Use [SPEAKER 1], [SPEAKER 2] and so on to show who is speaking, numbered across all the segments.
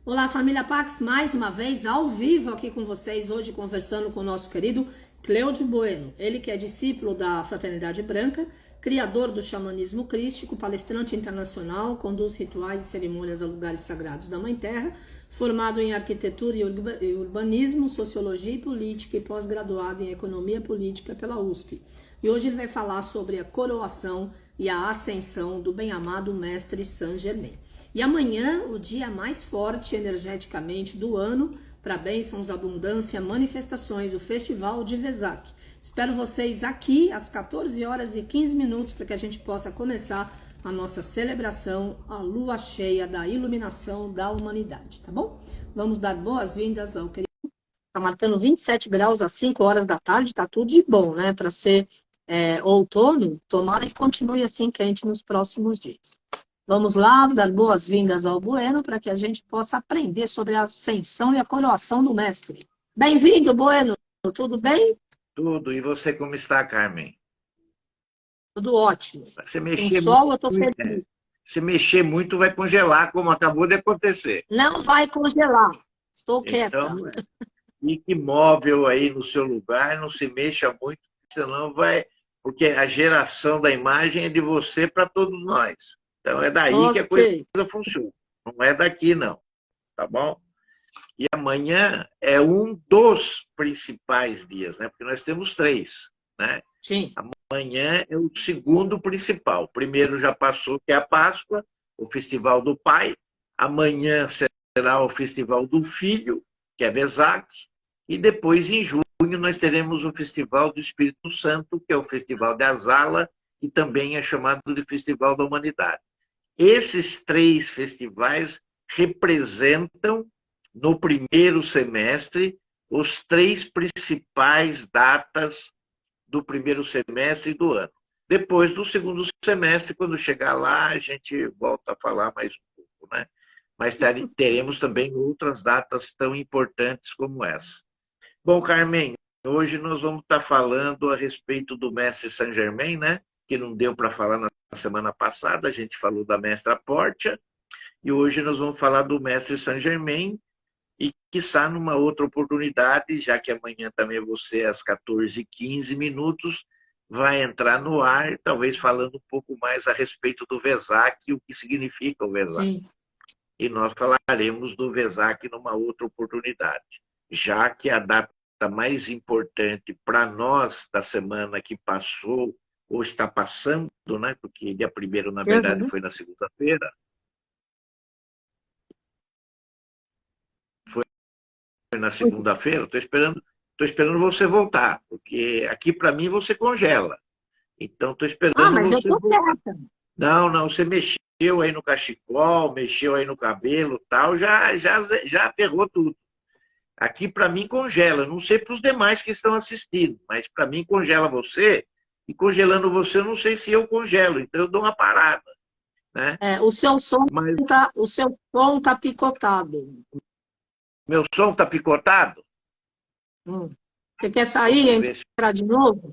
[SPEAKER 1] Olá, família Pax, mais uma vez ao vivo aqui com vocês, hoje conversando com o nosso querido Cleudio Bueno. Ele que é discípulo da Fraternidade Branca, criador do xamanismo crístico, palestrante internacional, conduz rituais e cerimônias a lugares sagrados da Mãe Terra, formado em arquitetura e urbanismo, sociologia e política e pós-graduado em economia política pela USP. E hoje ele vai falar sobre a coroação e a ascensão do bem-amado Mestre Saint Germain. E amanhã, o dia mais forte energeticamente do ano, para bênçãos, abundância, manifestações, o Festival de Vesak. Espero vocês aqui às 14 horas e 15 minutos para que a gente possa começar a nossa celebração, a lua cheia da iluminação da humanidade, tá bom? Vamos dar boas-vindas ao querido. Tá marcando 27 graus às 5 horas da tarde, tá tudo de bom, né? Para ser outono, tomara que continue assim quente nos próximos dias. Vamos lá, dar boas-vindas ao Bueno para que a gente possa aprender sobre a ascensão e a coroação do mestre. Bem-vindo, Bueno! Tudo bem?
[SPEAKER 2] Tudo. E você como está, Carmen?
[SPEAKER 1] Tudo ótimo.
[SPEAKER 2] Se
[SPEAKER 1] Com
[SPEAKER 2] mexer
[SPEAKER 1] sol, eu estou
[SPEAKER 2] muito,
[SPEAKER 1] feliz.
[SPEAKER 2] se mexer muito, vai congelar, como acabou de acontecer.
[SPEAKER 1] Não vai congelar. Estou quieta.
[SPEAKER 2] Então, fique imóvel aí no seu lugar, não se mexa muito, senão vai... Porque a geração da imagem é de você para todos nós. Então, é daí que a coisa funciona. Não é daqui, não. Tá bom? E amanhã é um dos principais dias, né? Porque nós temos 3, né?
[SPEAKER 1] Sim.
[SPEAKER 2] Amanhã é o segundo principal. O primeiro já passou, que é a Páscoa, o Festival do Pai. Amanhã será o Festival do Filho, que é Vesak. E depois, em junho, nós teremos o Festival do Espírito Santo, que é o Festival de Azala, e também é chamado de Festival da Humanidade. Esses 3 festivais representam, no primeiro semestre, os 3 principais datas do primeiro semestre do ano. Depois do segundo semestre, quando chegar lá, a gente volta a falar mais um pouco, né? Mas teremos também outras datas tão importantes como essa. Bom, Carmen, hoje nós vamos estar falando a respeito do Mestre Saint Germain, né? Que não deu para falar na semana passada, a gente falou da Mestra Portia, e hoje nós vamos falar do Mestre Saint Germain, e quiçá numa outra oportunidade, já que amanhã também você, às 14h15, vai entrar no ar, talvez falando um pouco mais a respeito do Vesak e o que significa o Vesak.
[SPEAKER 1] Sim.
[SPEAKER 2] E nós falaremos do Vesak numa outra oportunidade, já que a data mais importante para nós da semana que passou, ou está passando, né? Porque dia 1º, na verdade, foi na segunda-feira, na segunda-feira, estou esperando você voltar, porque aqui para mim você congela. Então estou esperando
[SPEAKER 1] mas
[SPEAKER 2] você
[SPEAKER 1] eu estou quieta.
[SPEAKER 2] Não, você mexeu aí no cachecol, mexeu aí no cabelo, tal, já ferrou tudo. Aqui para mim congela, não sei para os demais que estão assistindo, mas para mim congela você, e congelando você eu não sei se eu congelo, então eu dou uma parada, né?
[SPEAKER 1] O seu som tá picotado.
[SPEAKER 2] Meu som está picotado?
[SPEAKER 1] Você quer sair e entrar de novo?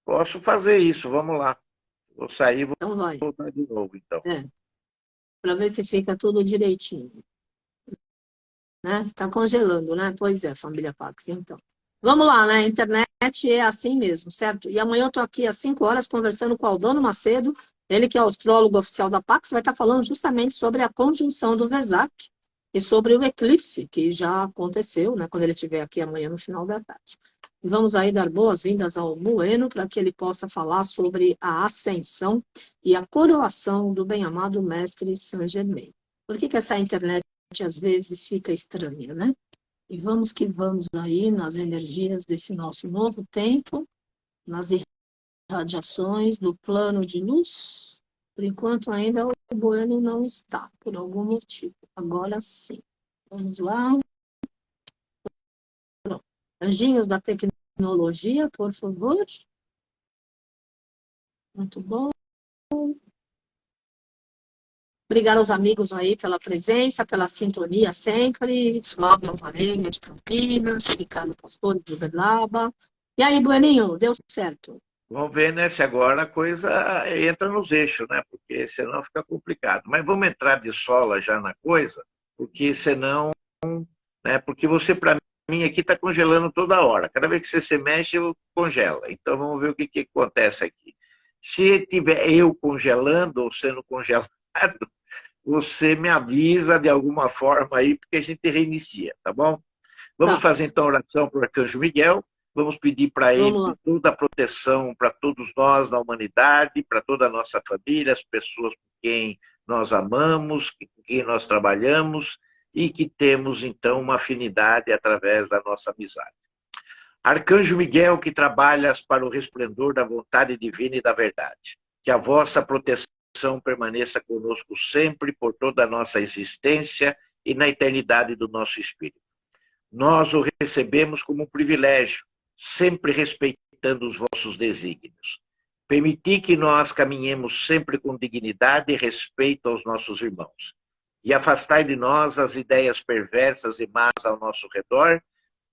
[SPEAKER 2] Posso fazer isso, vamos lá. Vou sair, vou
[SPEAKER 1] Então vai.
[SPEAKER 2] voltar de novo, então.
[SPEAKER 1] Para ver se fica tudo direitinho. Né? Tá congelando, né? Pois é, família Pax, então. Vamos lá, né? A internet é assim mesmo, certo? E amanhã eu tô aqui às 5 horas conversando com o Aldano Macedo, ele que é o astrólogo oficial da Pax, vai estar falando justamente sobre a conjunção do Vesak e sobre o eclipse, que já aconteceu, né? Quando ele estiver aqui amanhã no final da tarde. E vamos aí dar boas-vindas ao Bueno para que ele possa falar sobre a ascensão e a coroação do bem-amado Mestre Saint Germain. Por que essa internet às vezes fica estranha, né? E vamos que vamos aí nas energias desse nosso novo tempo, nas irradiações do plano de luz. Por enquanto ainda o Bueno não está, por algum motivo. Agora sim. Vamos lá. Pronto. Anjinhos da tecnologia, por favor. Muito bom. Obrigado aos amigos aí pela presença, pela sintonia sempre. Flávio Alvarenga de Campinas, Ricardo Pastores de Uberlaba. E aí, Bueninho, deu certo?
[SPEAKER 2] Vamos ver, né, se agora a coisa entra nos eixos, né? Porque senão fica complicado. Mas vamos entrar de sola já na coisa. porque senão, né? Porque você, para mim, aqui está congelando toda hora. Cada vez que você se mexe, eu congela. Então vamos ver o que acontece aqui. Se tiver eu congelando ou sendo congelado, você me avisa de alguma forma aí, porque a gente reinicia, tá bom? Vamos
[SPEAKER 1] Tá,
[SPEAKER 2] fazer então oração para o Arcanjo Miguel. Vamos pedir para ele
[SPEAKER 1] vamos lá.
[SPEAKER 2] toda a proteção para todos nós na humanidade, para toda a nossa família, as pessoas com quem nós amamos, com quem nós trabalhamos e que temos então uma afinidade através da nossa amizade. Arcanjo Miguel, que trabalhas para o resplendor da vontade divina e da verdade, que a vossa proteção permaneça conosco sempre por toda a nossa existência e na eternidade do nosso espírito. Nós o recebemos como um privilégio, sempre respeitando os vossos desígnios. Permiti que nós caminhemos sempre com dignidade e respeito aos nossos irmãos. E afastai de nós as ideias perversas e más ao nosso redor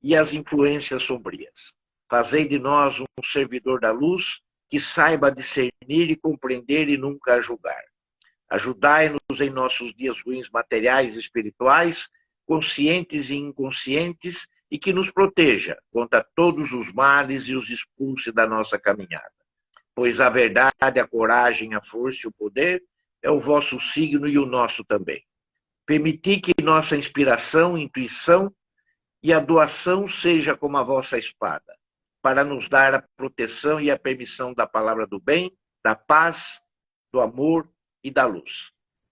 [SPEAKER 2] e as influências sombrias. Fazei de nós um servidor da luz que saiba discernir e compreender e nunca julgar. Ajudai-nos em nossos dias ruins materiais e espirituais, conscientes e inconscientes, e que nos proteja contra todos os males e os expulse da nossa caminhada. Pois a verdade, a coragem, a força e o poder é o vosso signo e o nosso também. Permiti que nossa inspiração, intuição e a doação seja como a vossa espada, para nos dar a proteção e a permissão da palavra do bem, da paz, do amor e da luz.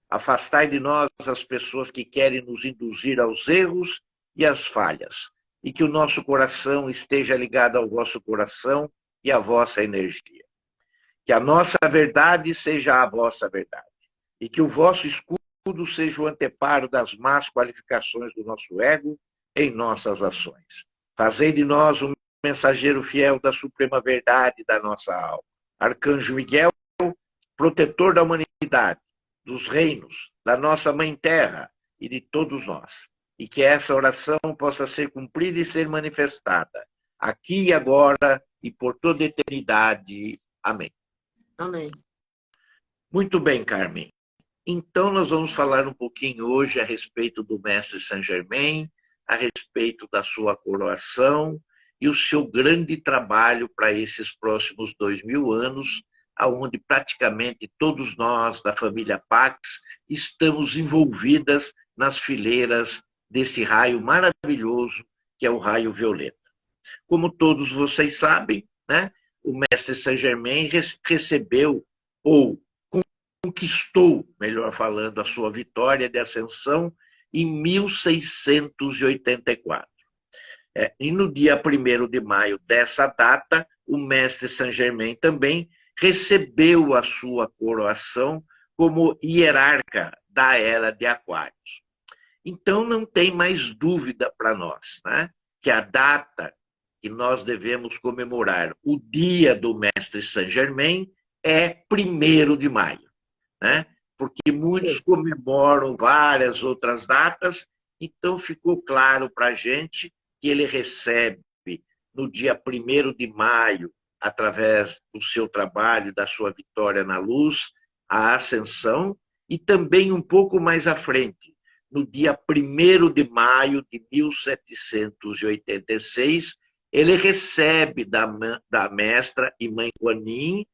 [SPEAKER 2] Afastai de nós as pessoas que querem nos induzir aos erros e às falhas, e que o nosso coração esteja ligado ao vosso coração e à vossa energia. Que a nossa verdade seja a vossa verdade, e que o vosso escudo seja o anteparo das más qualificações do nosso ego em nossas ações. Fazei de nós um mensageiro fiel da suprema verdade da nossa alma. Arcanjo Miguel, protetor da humanidade, dos reinos, da nossa Mãe Terra e de todos nós. E que essa oração possa ser cumprida e ser manifestada, aqui e agora e por toda a eternidade. Amém.
[SPEAKER 1] Amém.
[SPEAKER 2] Muito bem, Carmen. Então, nós vamos falar um pouquinho hoje a respeito do Mestre Saint Germain, a respeito da sua coroação e o seu grande trabalho para esses próximos 2000 anos, onde praticamente todos nós da família Pax estamos envolvidas nas fileiras desse raio maravilhoso que é o raio violeta. Como todos vocês sabem, né, o Mestre Saint Germain recebeu ou conquistou, melhor falando, a sua vitória de ascensão em 1684. E no dia 1º de maio dessa data, o Mestre Saint Germain também recebeu a sua coroação como hierarca da Era de Aquários. Então, não tem mais dúvida para nós, né, que a data que nós devemos comemorar, o dia do Mestre Saint Germain, é 1º de maio, né? Porque muitos comemoram várias outras datas, então ficou claro para a gente que ele recebe no dia 1º de maio, através do seu trabalho, da sua vitória na luz, a ascensão, e também um pouco mais à frente, no dia 1º de maio de 1786, ele recebe da mestra e mãe Guanin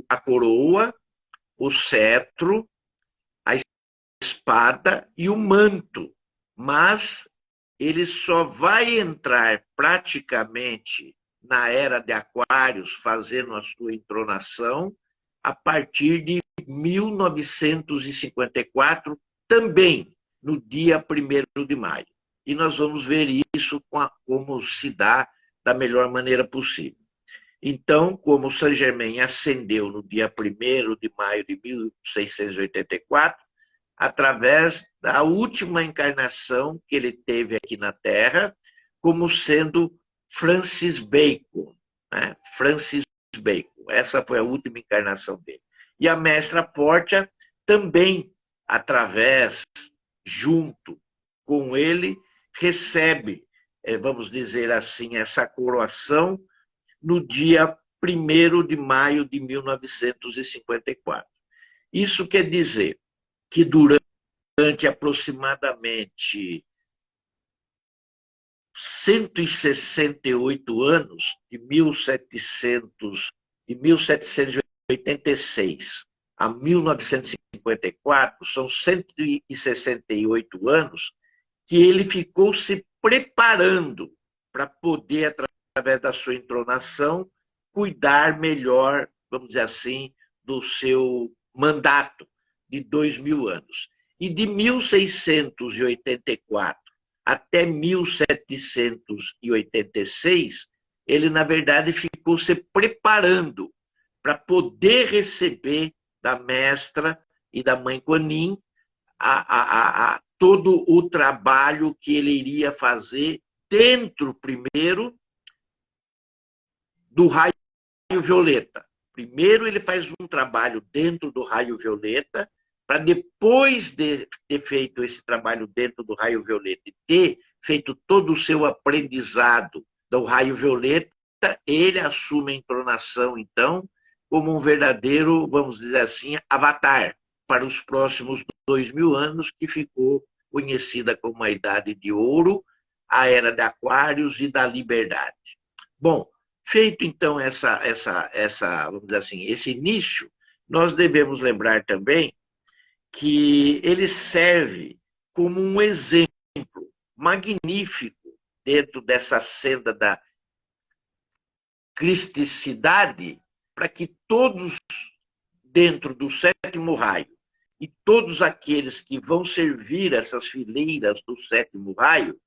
[SPEAKER 2] a coroa, o cetro, a espada e o manto, mas ele só vai entrar praticamente na Era de Aquários, fazendo a sua entronação, a partir de 1954, também no dia 1º de maio. E nós vamos ver isso como se dá da melhor maneira possível. Então, como Saint Germain ascendeu no dia 1º de maio de 1684, através da última encarnação que ele teve aqui na Terra, como sendo Francis Bacon, né? Francis Bacon. Essa foi a última encarnação dele. E a mestra Portia também, junto com ele, recebe, vamos dizer assim, essa coroação no dia 1º de maio de 1954. Isso quer dizer que durante durante aproximadamente 168 anos, de 1786 a 1954, são 168 anos que ele ficou se preparando para poder, através da sua entronação, cuidar melhor, vamos dizer assim, do seu mandato de 2000 anos. E de 1684 até 1786, ele, na verdade, ficou se preparando para poder receber da mestra e da mãe Kuan-Yin todo o trabalho que ele iria fazer dentro, primeiro, do raio violeta. Primeiro ele faz um trabalho dentro do raio violeta, para depois de ter feito esse trabalho dentro do raio violeta e ter feito todo o seu aprendizado do raio violeta, ele assume a entronação, então, como um verdadeiro, vamos dizer assim, avatar para os próximos 2000 anos, que ficou conhecida como a Idade de Ouro, a Era de Aquários e da Liberdade. Bom, feito então vamos dizer assim, esse início, nós devemos lembrar também que ele serve como um exemplo magnífico dentro dessa senda da cristicidade, para que todos dentro do sétimo raio e todos aqueles que vão servir essas fileiras do sétimo raio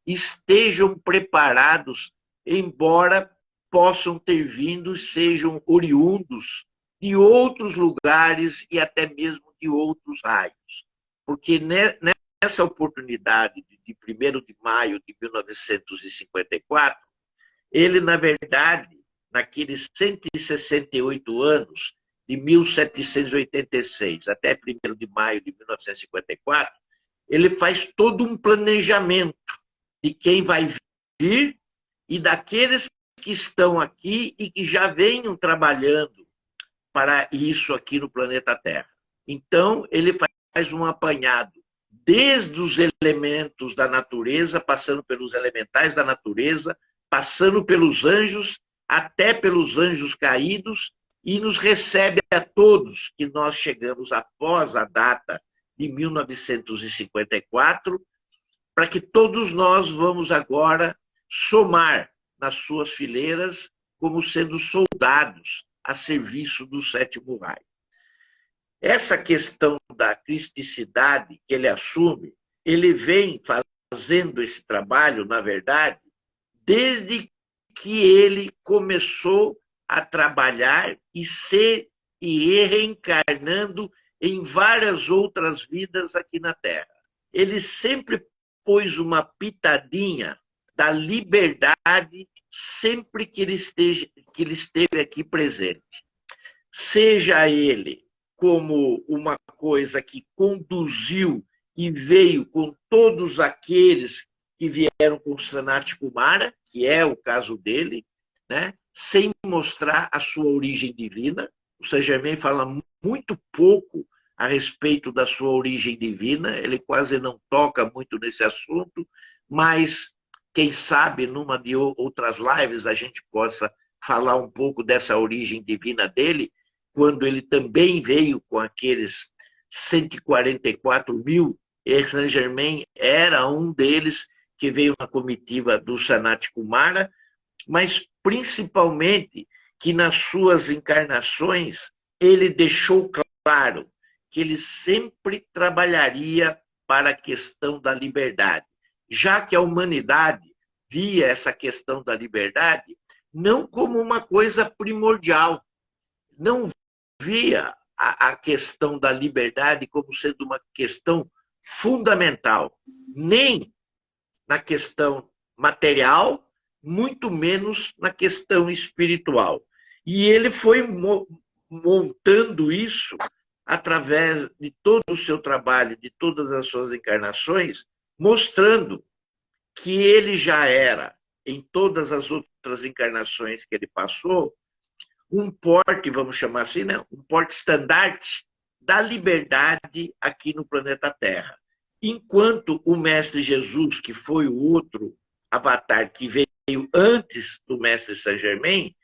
[SPEAKER 2] estejam preparados, embora possam ter vindo, sejam oriundos de outros lugares e até mesmo de outros raios. Porque nessa oportunidade de 1º de maio de 1954, ele, na verdade, naqueles 168 anos, de 1786 até 1º de maio de 1954, ele faz todo um planejamento de quem vai vir e daqueles que estão aqui e que já venham trabalhando para isso aqui no planeta Terra. Então, ele faz um apanhado desde os elementos da natureza, passando pelos elementais da natureza, passando pelos anjos, até pelos anjos caídos, e nos recebe a todos que nós chegamos após a data de 1954, para que todos nós vamos agora somar nas suas fileiras como sendo soldados a serviço do sétimo raio. Essa questão da cristicidade que ele assume, ele vem fazendo esse trabalho, na verdade, desde que ele começou a trabalhar e ir reencarnando em várias outras vidas aqui na Terra. Ele sempre pôs uma pitadinha da liberdade sempre que ele esteve aqui presente. Seja ele como uma coisa que conduziu e veio com todos aqueles que vieram com o Sanat Kumara, que é o caso dele, né? Sem mostrar a sua origem divina. O Saint-Germain fala muito pouco a respeito da sua origem divina, ele quase não toca muito nesse assunto, mas quem sabe numa de outras lives a gente possa falar um pouco dessa origem divina dele, quando ele também veio com aqueles 144 mil, e Saint-Germain era um deles que veio na comitiva do Sanat Kumara, mas principalmente que nas suas encarnações ele deixou claro que ele sempre trabalharia para a questão da liberdade, já que a humanidade via essa questão da liberdade não como uma coisa primordial, não via a questão da liberdade como sendo uma questão fundamental, nem na questão material, muito menos na questão espiritual. E ele foi montando isso através de todo o seu trabalho, de todas as suas encarnações, mostrando que ele já era, em todas as outras encarnações que ele passou, um porte, vamos chamar assim, né? Um porte estandarte da liberdade aqui no planeta Terra. enquanto o Mestre Jesus, que foi o outro avatar que veio antes do Mestre Saint-Germain,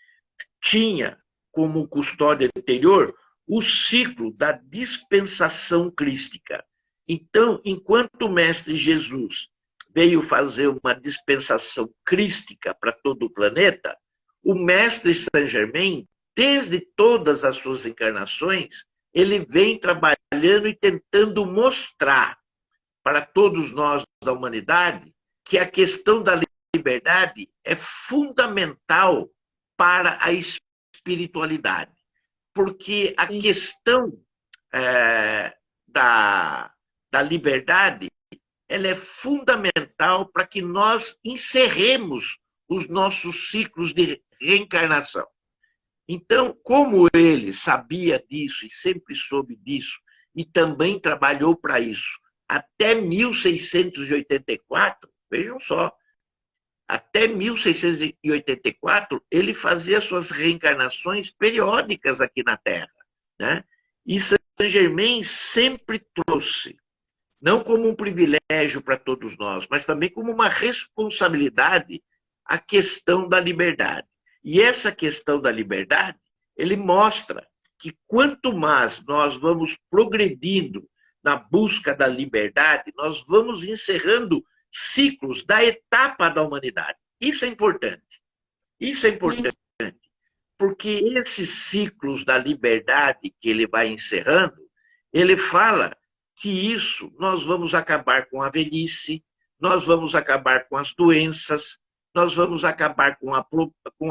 [SPEAKER 2] tinha como custódia anterior o ciclo da dispensação crística. Então, enquanto o Mestre Jesus veio fazer uma dispensação crística para todo o planeta, o Mestre Saint-Germain, desde todas as suas encarnações, ele vem trabalhando e tentando mostrar para todos nós da humanidade que a questão da liberdade é fundamental para a espiritualidade. Porque a questão da liberdade ela é fundamental para que nós encerremos os nossos ciclos de reencarnação. Então, como ele sabia disso e sempre soube disso, e também trabalhou para isso, até 1684, vejam só, até 1684, ele fazia suas reencarnações periódicas aqui na Terra, né? E Saint-Germain sempre trouxe, não como um privilégio para todos nós, mas também como uma responsabilidade, a questão da liberdade. E essa questão da liberdade, ele mostra que quanto mais nós vamos progredindo na busca da liberdade, nós vamos encerrando ciclos da etapa da humanidade. Isso é importante. Isso é importante, porque esses ciclos da liberdade que ele vai encerrando, ele fala que isso nós vamos acabar com a velhice, nós vamos acabar com as doenças, nós vamos acabar com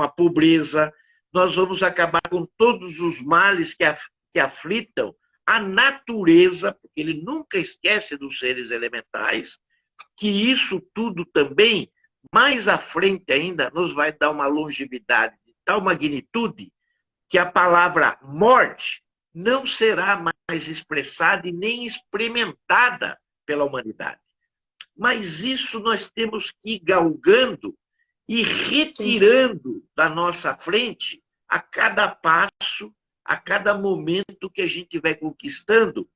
[SPEAKER 2] a pobreza, nós vamos acabar com todos os males que aflitam a natureza, porque ele nunca esquece dos seres elementais, que isso tudo também, mais à frente ainda, nos vai dar uma longevidade de tal magnitude que a palavra morte não será mais expressada e nem experimentada pela humanidade. Mas isso nós temos que ir galgando e retirando da nossa frente a cada passo, a cada momento que a gente vai conquistando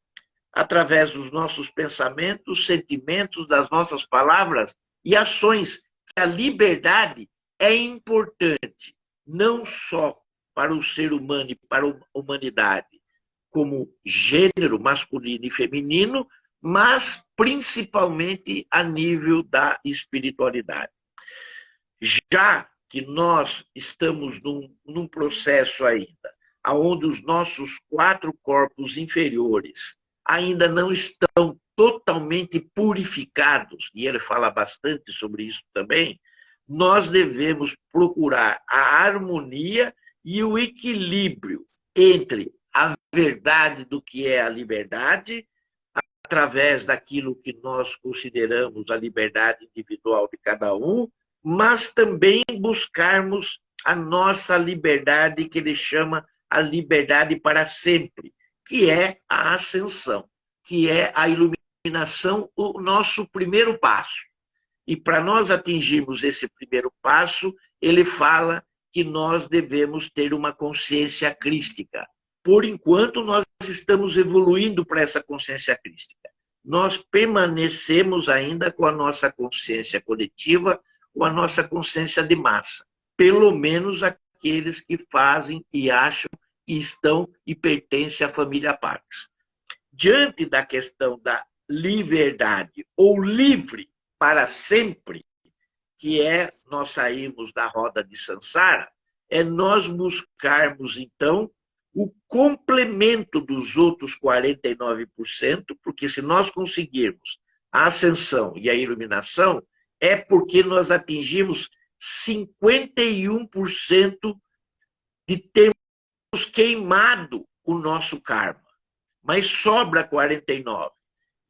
[SPEAKER 2] através dos nossos pensamentos, sentimentos, das nossas palavras e ações. A liberdade é importante, não só para o ser humano e para a humanidade, como gênero masculino e feminino, mas principalmente a nível da espiritualidade. Já que nós estamos num processo ainda, onde os nossos 4 corpos inferiores ainda não estão totalmente purificados, e ele fala bastante sobre isso também, nós devemos procurar a harmonia e o equilíbrio entre a verdade do que é a liberdade, através daquilo que nós consideramos a liberdade individual de cada um, mas também buscarmos a nossa liberdade, que ele chama a liberdade para sempre, que é a ascensão, que é a iluminação, o nosso primeiro passo. E para nós atingirmos esse primeiro passo, ele fala que nós devemos ter uma consciência crística. Por enquanto, nós estamos evoluindo para essa consciência crística. Nós permanecemos ainda com a nossa consciência coletiva, com a nossa consciência de massa. Pelo menos aqueles que fazem e acham que estão e pertencem à família Pax. Diante da questão da liberdade, ou livre para sempre, que é nós sairmos da roda de Sansara, é nós buscarmos, então, o complemento dos outros 49%, porque se nós conseguirmos a ascensão e a iluminação, é porque nós atingimos 51% de termos queimado o nosso karma. Mas sobra 49%.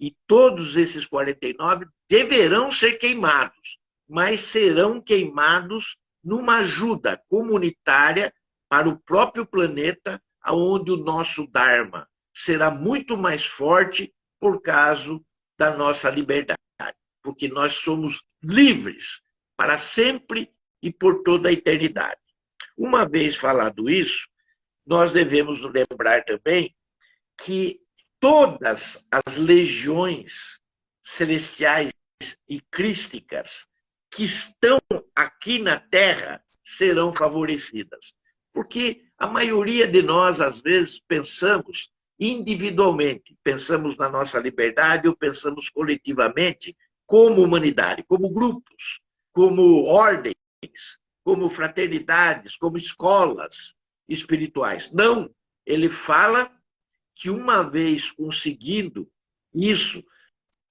[SPEAKER 2] E todos esses 49% deverão ser queimados, mas serão queimados numa ajuda comunitária para o próprio planeta, onde o nosso Dharma será muito mais forte por causa da nossa liberdade. Porque nós somos livres para sempre e por toda a eternidade. Uma vez falado isso, nós devemos nos lembrar também que todas as legiões celestiais e crísticas que estão aqui na Terra serão favorecidas. Porque a maioria de nós, às vezes, pensamos individualmente, pensamos na nossa liberdade ou pensamos coletivamente como humanidade, como grupos, como ordens, como fraternidades, como escolas espirituais. Não, ele fala que uma vez conseguindo isso,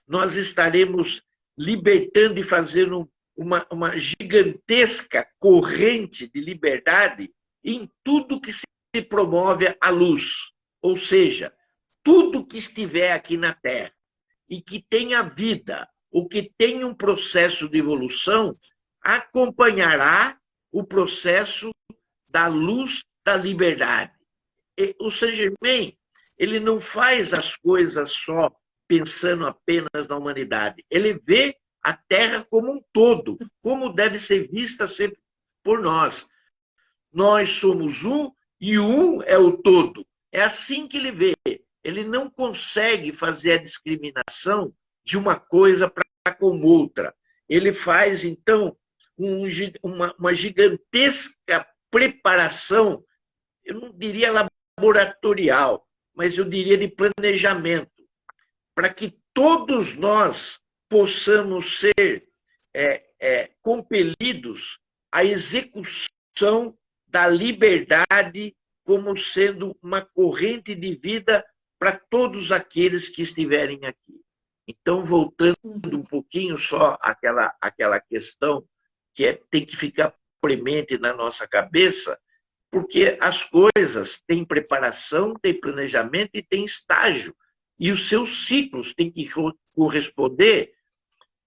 [SPEAKER 2] nós estaremos libertando e fazendo uma gigantesca corrente de liberdade em tudo que se promove a luz. Ou seja, tudo que estiver aqui na Terra e que tenha vida, ou que tenha um processo de evolução, acompanhará o processo da luz da liberdade. E o Saint-Germain, ele não faz as coisas só pensando apenas na humanidade. Ele vê a Terra como um todo, como deve ser vista sempre por nós. Nós somos um e um é o todo. É assim que ele vê. Ele não consegue fazer a discriminação de uma coisa para com outra. Ele faz, então, uma gigantesca preparação, eu não diria laboratorial, mas eu diria de planejamento, para que todos nós possamos ser compelidos à execução da liberdade como sendo uma corrente de vida para todos aqueles que estiverem aqui. Então, voltando um pouquinho só àquela questão que tem que ficar premente na nossa cabeça, porque as coisas têm preparação, têm planejamento e têm estágio. E os seus ciclos têm que corresponder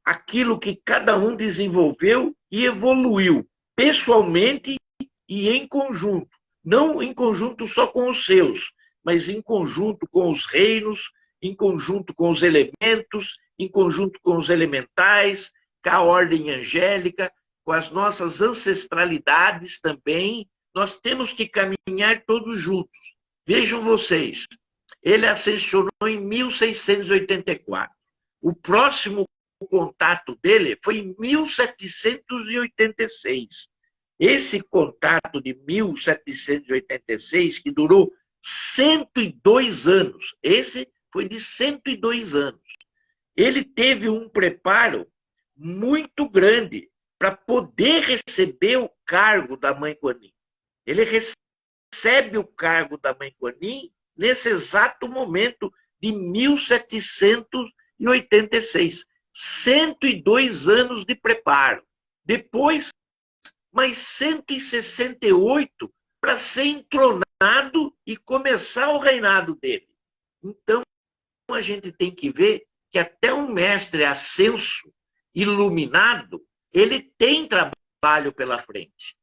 [SPEAKER 2] àquilo que cada um desenvolveu e evoluiu, pessoalmente e em conjunto. Não em conjunto só com os seus, mas em conjunto com os reinos, em conjunto com os elementos, em conjunto com os elementais, com a ordem angélica, com as nossas ancestralidades também. Nós temos que caminhar todos juntos. Vejam vocês, ele ascensionou em 1684. O próximo contato dele foi em 1786. Esse contato de 1786, que durou 102 anos, esse foi de 102 anos. Ele teve um preparo muito grande para poder receber o cargo da Mãe Kuan Yin. Ele recebe o cargo da Mãe Kuan Yin nesse exato momento de 1786. 102 anos de preparo. Depois, mais 168 para ser entronado e começar o reinado dele. Então, a gente tem que ver que até um mestre ascenso, iluminado, ele tem trabalho pela frente.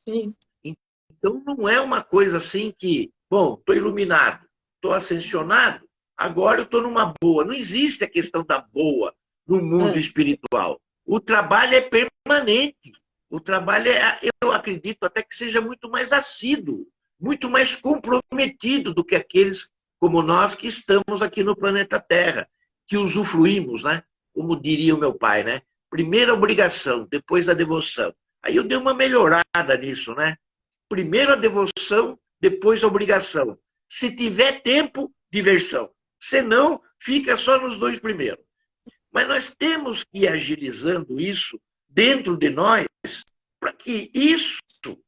[SPEAKER 1] Sim.
[SPEAKER 2] Então, não é uma coisa assim que, bom, estou iluminado, estou ascensionado, agora eu estou numa boa. Não existe a questão da boa no mundo espiritual. O trabalho é permanente. O trabalho eu acredito até que seja muito mais assíduo, muito mais comprometido do que aqueles como nós que estamos aqui no planeta Terra, que usufruímos, né? Como diria o meu pai, né? Primeiro a obrigação, depois a devoção. Aí eu dei uma melhorada nisso, né? Primeiro a devoção, depois a obrigação. Se tiver tempo, diversão. Se não, fica só nos dois primeiros. Mas nós temos que ir agilizando isso dentro de nós para que isso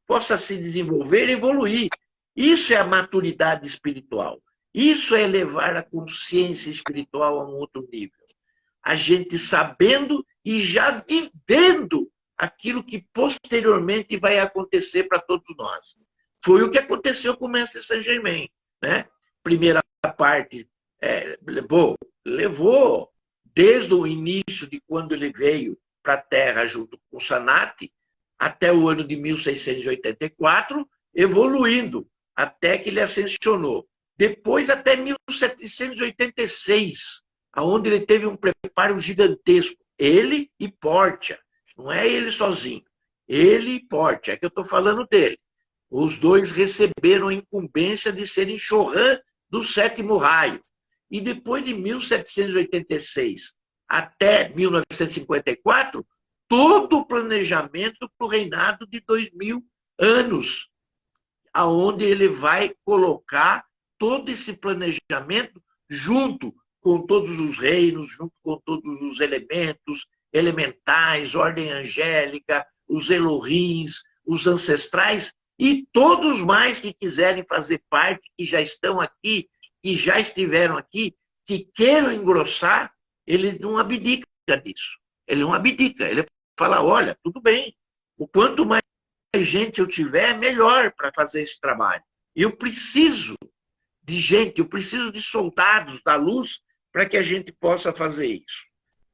[SPEAKER 2] possa se desenvolver e evoluir. Isso é a maturidade espiritual. Isso é elevar a consciência espiritual a um outro nível. A gente sabendo e já vivendo aquilo que posteriormente vai acontecer para todos nós. Foi o que aconteceu com o Mestre Saint-Germain, né? Primeira parte levou desde o início de quando ele veio para a Terra junto com Sanati, até o ano de 1684, evoluindo até que ele ascensionou. Depois até 1786, onde ele teve um preparo gigantesco. Ele e Portia. Não é ele sozinho. Ele e Portia. É que eu estou falando dele. Os dois receberam a incumbência de serem Chorã do sétimo raio. E depois de 1786 até 1954, todo o planejamento para o reinado de 2000 anos, aonde ele vai colocar todo esse planejamento junto com todos os reinos, junto com todos os elementos elementais, ordem angélica, os Elohims, os ancestrais e todos mais que quiserem fazer parte, que já estão aqui, que já estiveram aqui, que queiram engrossar, ele não abdica disso. Ele não abdica. Ele fala, olha, tudo bem, o quanto mais gente eu tiver, melhor para fazer esse trabalho. Eu preciso de gente, eu preciso de soldados da luz para que a gente possa fazer isso.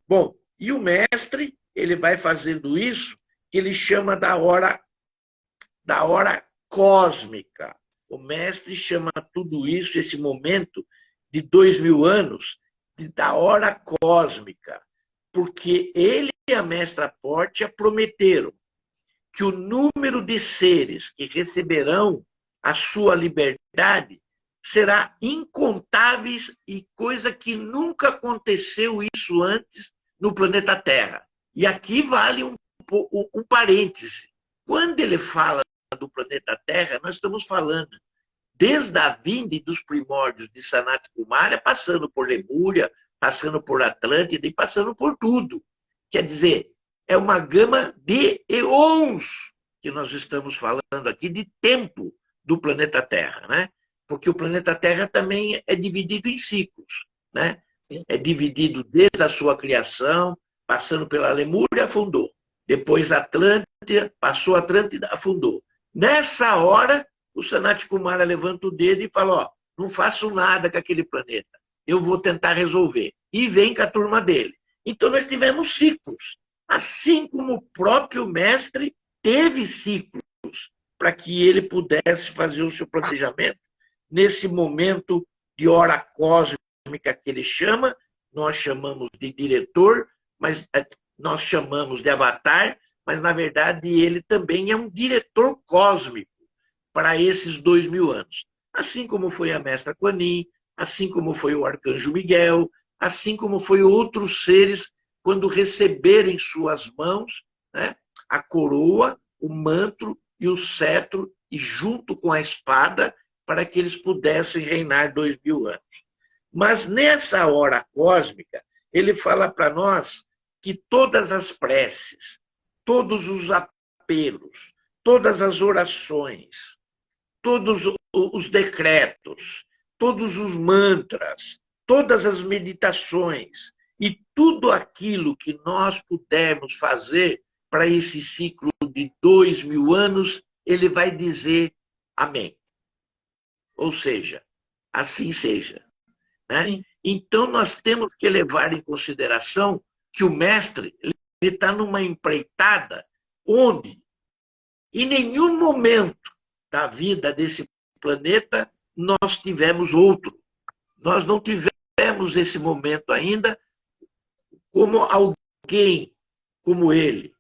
[SPEAKER 2] Bom, e o mestre, ele vai fazendo isso, que ele chama da hora cósmica. O mestre chama tudo isso, esse momento de 2000 anos, da hora cósmica, porque ele e a mestra Pórtia prometeram que o número de seres que receberão a sua liberdade será incontáveis e coisa que nunca aconteceu isso antes no planeta Terra. E aqui vale um parêntese. Quando ele fala do planeta Terra, nós estamos falando desde a vinda dos primórdios de Sanat Kumara, passando por Lemúria, passando por Atlântida e passando por tudo. Quer dizer, é uma gama de eons que nós estamos falando aqui, de tempo do planeta Terra, né? Porque o planeta Terra também é dividido em ciclos, né? É dividido desde a sua criação, passando pela Lemúria, afundou. Depois Atlântida, passou Atlântida, afundou. Nessa hora, o Sanat Kumara levanta o dedo e fala, ó, não faço nada com aquele planeta. Eu vou tentar resolver. E vem com a turma dele. Então nós tivemos ciclos. Assim como o próprio mestre teve ciclos para que ele pudesse fazer o seu planejamento nesse momento de hora cósmica que ele chama, nós chamamos de diretor, mas nós chamamos de avatar, mas na verdade ele também é um diretor cósmico para esses 2000 anos. Assim como foi a mestra Kuan Yin, assim como foi o arcanjo Miguel, assim como foi outros seres quando receberam em suas mãos, né, a coroa, o manto e o cetro, e junto com a espada, para que eles pudessem reinar 2000 anos. Mas nessa hora cósmica, ele fala para nós que todas as preces, todos os apelos, todas as orações, todos os decretos, todos os mantras, todas as meditações e tudo aquilo que nós pudermos fazer para esse ciclo de 2000 anos, ele vai dizer amém. Ou seja, assim seja. Né? Então, nós temos que levar em consideração que o mestre está numa empreitada onde, em nenhum momento da vida desse planeta, nós tivemos outro. Nós não tivemos esse momento ainda como alguém como ele,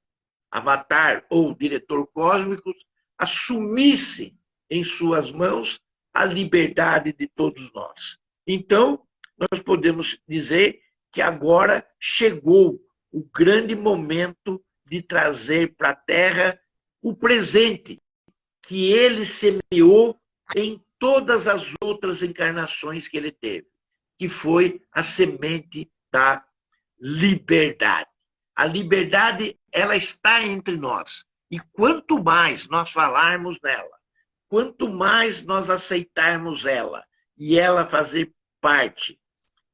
[SPEAKER 2] avatar ou diretor cósmico, assumisse em suas mãos a liberdade de todos nós. Então, nós podemos dizer que agora chegou o grande momento de trazer para a Terra o presente que ele semeou em todas as outras encarnações que ele teve, que foi a semente da liberdade. A liberdade, ela está entre nós. E quanto mais nós falarmos nela, quanto mais nós aceitarmos ela e ela fazer parte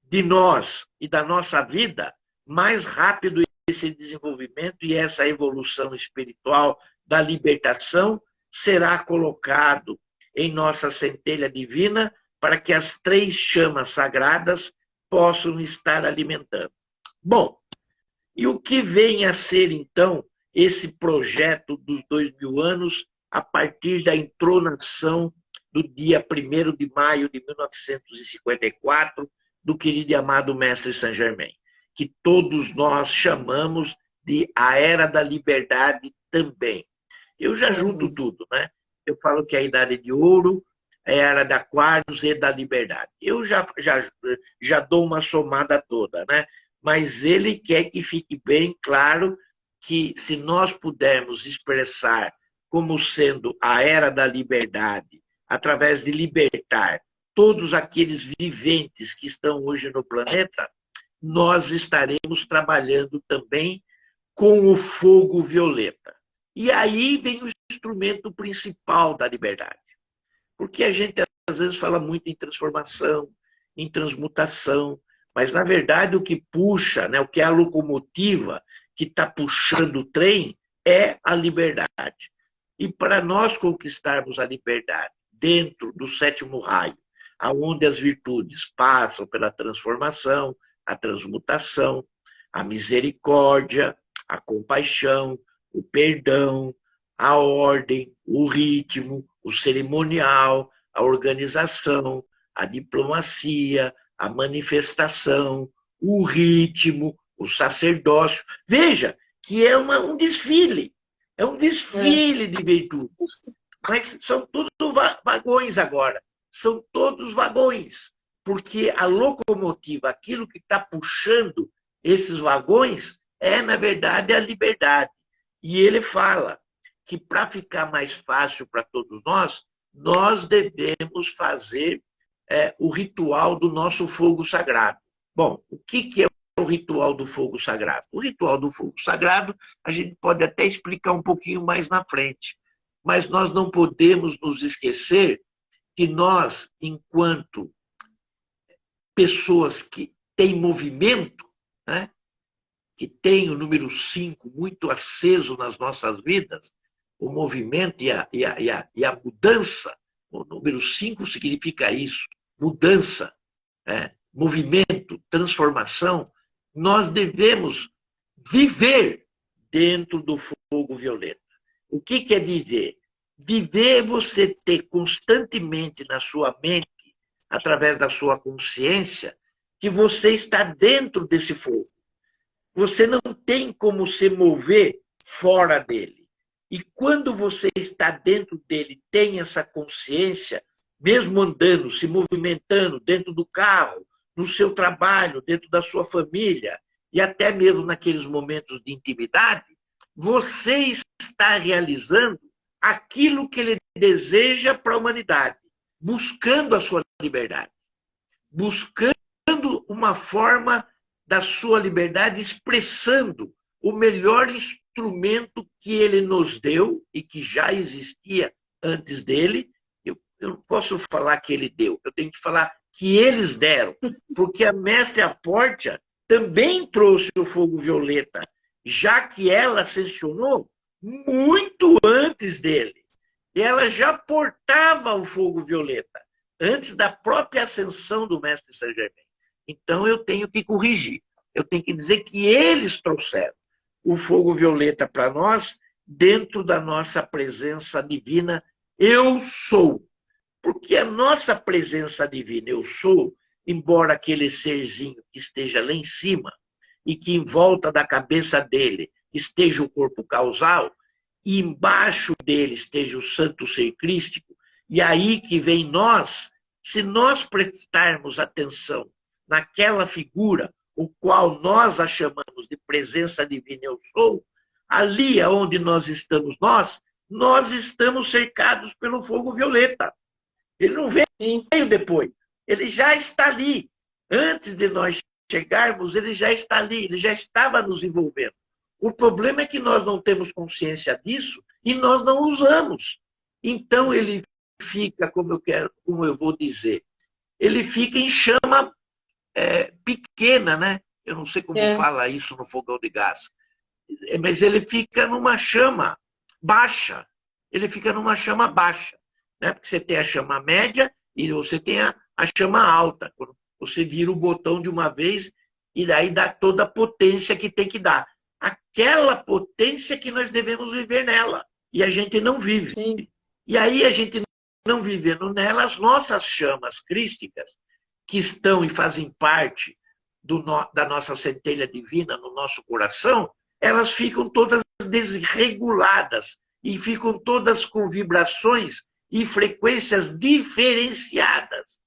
[SPEAKER 2] de nós e da nossa vida, mais rápido esse desenvolvimento e essa evolução espiritual da libertação será colocado em nossa centelha divina para que as 3 chamas sagradas possam estar alimentando. Bom, e o que vem a ser, então, esse projeto dos 2000 anos a partir da entronação do dia 1º de maio de 1954 do querido e amado Mestre Saint Germain, que todos nós chamamos de a Era da Liberdade também. Eu já junto tudo, né? Eu falo que a Idade de Ouro é a Era da Aquários e da Liberdade. Eu já dou uma somada toda, né? mas ele quer que fique bem claro que, se nós pudermos expressar como sendo a era da liberdade, através de libertar todos aqueles viventes que estão hoje no planeta, nós estaremos trabalhando também com o fogo violeta. E aí vem o instrumento principal da liberdade. Porque a gente, às vezes, fala muito em transformação, em transmutação, mas, na verdade, o que puxa, né, o que é a locomotiva que está puxando o trem é a liberdade. E para nós conquistarmos a liberdade dentro do sétimo raio, aonde as virtudes passam pela transformação, a transmutação, a misericórdia, a compaixão, o perdão, a ordem, o ritmo, o cerimonial, a organização, a diplomacia, a manifestação, o ritmo, o sacerdócio. Veja que é um desfile. É um desfile de virtudes. Mas são todos vagões agora. São todos vagões. Porque a locomotiva, aquilo que está puxando esses vagões, é, na verdade, a liberdade. E ele fala que, para ficar mais fácil para todos nós devemos fazer o ritual do nosso fogo sagrado. Bom, o que é o ritual do fogo sagrado? O ritual do fogo sagrado a gente pode até explicar um pouquinho mais na frente, mas nós não podemos nos esquecer que nós, enquanto pessoas que têm movimento, né, que tem o número 5 muito aceso nas nossas vidas, o movimento e a mudança, o número 5 significa isso, mudança, movimento, transformação, nós devemos viver dentro do fogo violeta. O que é viver? Viver é você ter constantemente na sua mente, através da sua consciência, que você está dentro desse fogo. Você não tem como se mover fora dele. E quando você está dentro dele, tem essa consciência, mesmo andando, se movimentando dentro do carro, no seu trabalho, dentro da sua família, e até mesmo naqueles momentos de intimidade, você está realizando aquilo que ele deseja para a humanidade, buscando a sua liberdade, buscando uma forma da sua liberdade, expressando o melhor instrumento que ele nos deu e que já existia antes dele. Eu não posso falar que ele deu, eu tenho que falar que eles deram, porque a mestre Apórtia também trouxe o fogo violeta, já que ela ascensionou muito antes dele. Ela já portava o fogo violeta, antes da própria ascensão do mestre Saint Germain. Então eu tenho que corrigir, eu tenho que dizer que eles trouxeram o fogo violeta para nós, dentro da nossa presença divina, eu sou. Porque a nossa presença divina, eu sou, embora aquele serzinho que esteja lá em cima e que em volta da cabeça dele esteja o corpo causal, e embaixo dele esteja o santo ser crístico, e aí que vem nós, se nós prestarmos atenção naquela figura, o qual nós a chamamos de presença divina eu sou, ali onde nós estamos cercados pelo fogo violeta. Ele não veio depois, ele já está ali. Antes de nós chegarmos, ele já está ali, ele já estava nos envolvendo. O problema é que nós não temos consciência disso e nós não usamos. Então ele fica, como eu vou dizer, ele fica em chama pequena, né? Eu não sei como fala isso no fogão de gás, mas ele fica numa chama baixa. Ele fica numa chama baixa, né? Porque você tem a chama média e você tem a chama alta. Quando você vira o botão de uma vez e daí dá toda a potência que tem que dar. Aquela potência que nós devemos viver nela. E a gente não vive. Sim. E aí a gente não vivendo nela, as nossas chamas crísticas, que estão e fazem parte da nossa centelha divina no nosso coração, elas ficam todas desreguladas e ficam todas com vibrações e frequências diferenciadas.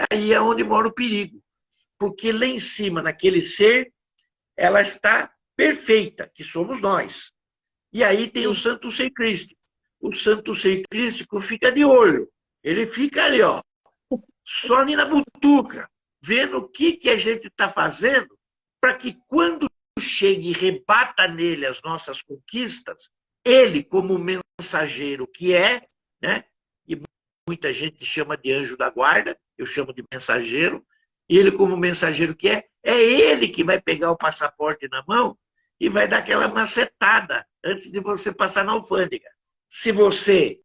[SPEAKER 2] Aí é onde mora o perigo. Porque lá em cima, naquele ser, ela está perfeita, que somos nós. E aí tem o santo ser crístico. O santo ser crístico fica de olho. Ele fica ali, ó, só ali na butuca, vendo o que a gente está fazendo, para que quando chegue e rebata nele as nossas conquistas, ele, como mensageiro que é, né? E muita gente chama de anjo da guarda, eu chamo de mensageiro, ele, como mensageiro que é ele que vai pegar o passaporte na mão e vai dar aquela macetada antes de você passar na alfândega. Se você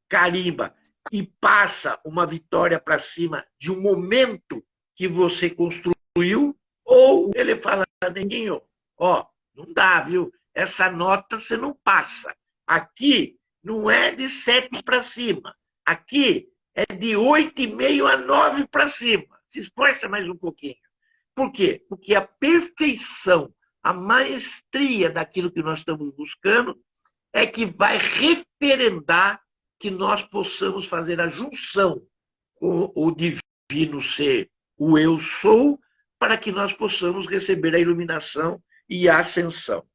[SPEAKER 2] carimba e passa uma vitória para cima de um momento que você construiu, ou ele fala, neguinho, ó, não dá, viu? Essa nota você não passa. Aqui não é de 7 para cima. Aqui é de 8,5 a 9 para cima. Se esforça mais um pouquinho. Por quê? Porque a perfeição, a maestria daquilo que nós estamos buscando é que vai referendar que nós possamos fazer a junção com o divino ser, o eu sou, para que nós possamos receber a iluminação e a ascensão.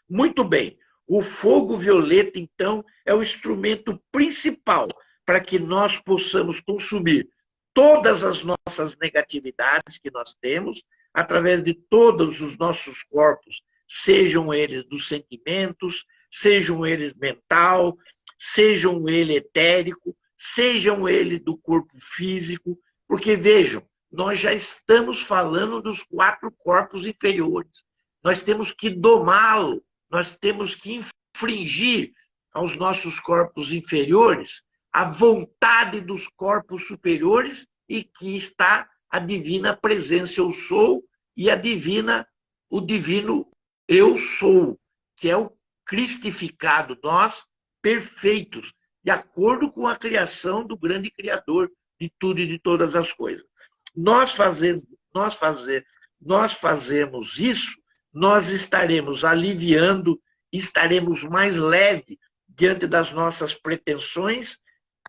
[SPEAKER 2] Muito bem. O fogo violeta, então, é o instrumento principal para que nós possamos consumir todas as nossas negatividades que nós temos, através de todos os nossos corpos, sejam eles dos sentimentos, sejam eles mental, sejam ele etérico, sejam ele do corpo físico, porque vejam, nós já estamos falando dos 4 corpos inferiores. Nós temos que domá-lo, nós temos que infringir aos nossos corpos inferiores a vontade dos corpos superiores e que está a divina presença eu sou e o divino eu sou, que é o cristificado, nós perfeitos, de acordo com a criação do grande Criador de tudo e de todas as coisas. Nós fazemos isso, nós estaremos aliviando, estaremos mais leve diante das nossas pretensões,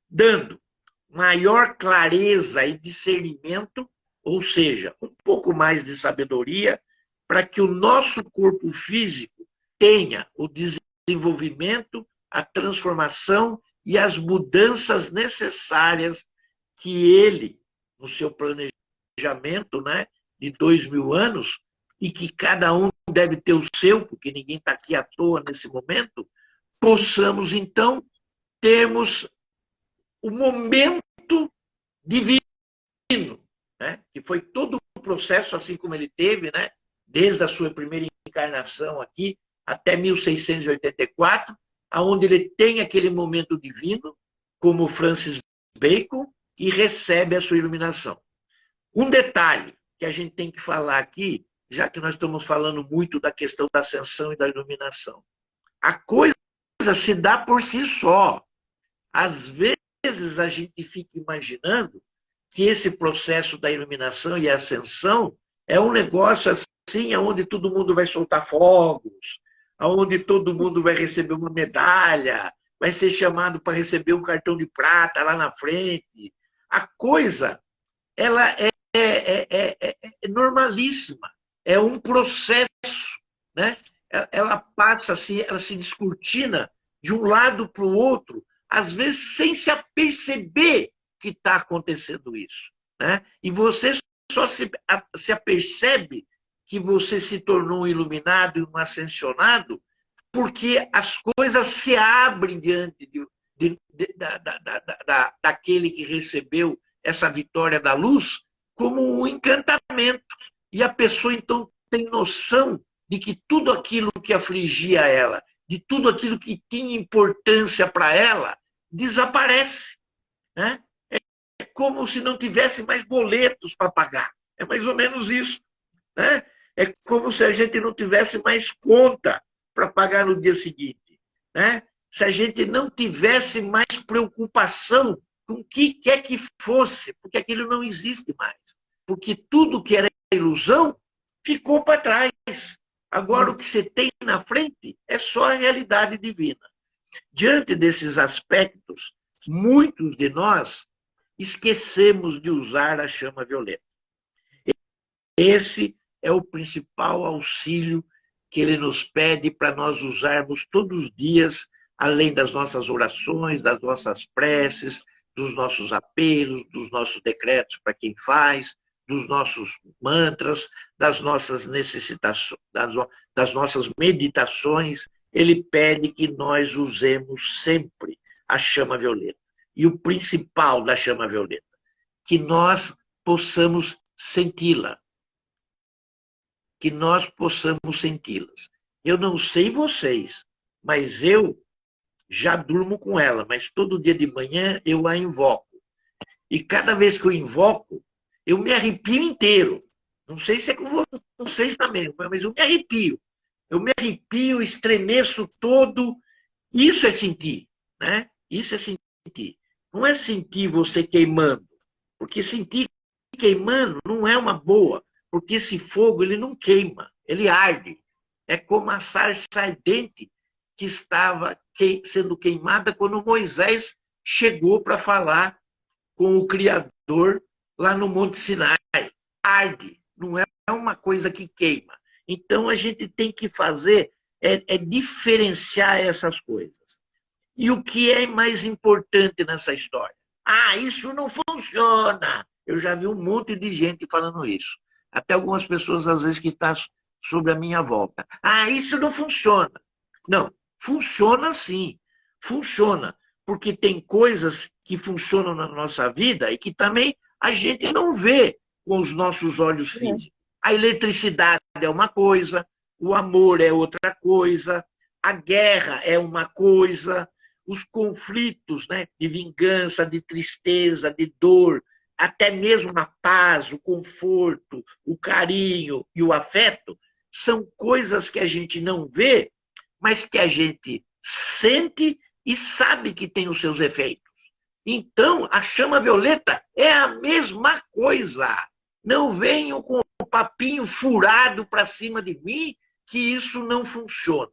[SPEAKER 2] dando maior clareza e discernimento, ou seja, um pouco mais de sabedoria, para que o nosso corpo físico tenha o desenvolvimento, a transformação e as mudanças necessárias que ele, no seu planejamento, né, de 2.000 anos, e que cada um deve ter o seu, porque ninguém está aqui à toa nesse momento, possamos, então, termos o momento divino, né, que foi todo o processo, assim como ele teve, né, desde a sua primeira encarnação aqui, até 1684, onde ele tem aquele momento divino, como Francis Bacon, e recebe a sua iluminação. Um detalhe que a gente tem que falar aqui, já que nós estamos falando muito da questão da ascensão e da iluminação. A coisa se dá por si só. Às vezes a gente fica imaginando que esse processo da iluminação e ascensão é um negócio assim, onde todo mundo vai soltar fogos, onde todo mundo vai receber uma medalha, vai ser chamado para receber um cartão de prata lá na frente. A coisa, ela é normalíssima, é um processo, né? Ela passa assim, ela se descortina de um lado para o outro, às vezes sem se aperceber que está acontecendo isso, né? E você só se apercebe que você se tornou um iluminado e um ascensionado porque as coisas se abrem diante daquele que recebeu essa vitória da luz como um encantamento. E a pessoa, então, tem noção de que tudo aquilo que afligia ela, de tudo aquilo que tinha importância para ela, desaparece, né? É como se não tivesse mais boletos para pagar. É mais ou menos isso, né? É como se a gente não tivesse mais conta para pagar no dia seguinte, né? Se a gente não tivesse mais preocupação com o que quer que fosse, porque aquilo não existe mais. Porque tudo que era ilusão ficou para trás. Agora o que você tem na frente é só a realidade divina. Diante desses aspectos, muitos de nós esquecemos de usar a chama violeta. Esse é o principal auxílio que ele nos pede para nós usarmos todos os dias, além das nossas orações, das nossas preces, dos nossos apelos, dos nossos decretos para quem faz, dos nossos mantras, das nossas necessitações, das nossas meditações. Ele pede que nós usemos sempre a chama violeta. E o principal da chama violeta, que nós possamos senti-la. Que nós possamos senti-las. Eu não sei vocês, mas eu já durmo com ela, mas todo dia de manhã eu a invoco. E cada vez que eu invoco, eu me arrepio inteiro. Não sei se é com vocês também, mas eu me arrepio. Eu me arrepio, estremeço todo. Isso é sentir, né? Isso é sentir. Não é sentir você queimando, porque sentir queimando não é uma boa, porque esse fogo ele não queima, ele arde. É como a sarça ardente que estava sendo queimada quando Moisés chegou para falar com o Criador lá no Monte Sinai. Arde, não é uma coisa que queima. Então a gente tem que fazer é diferenciar essas coisas. E o que é mais importante nessa história? Ah, isso não funciona. Eu já vi um monte de gente falando isso. Até algumas pessoas, às vezes, que estão sobre a minha volta. Ah, isso não funciona. Não, funciona sim. Funciona. Porque tem coisas que funcionam na nossa vida e que também a gente não vê com os nossos olhos físicos. A eletricidade é uma coisa, o amor é outra coisa, a guerra é uma coisa, os conflitos, né, de vingança, de tristeza, de dor, até mesmo a paz, o conforto, o carinho e o afeto, são coisas que a gente não vê, mas que a gente sente e sabe que tem os seus efeitos. Então, a chama violeta é a mesma coisa. Não venham com o papinho furado para cima de mim, que isso não funciona.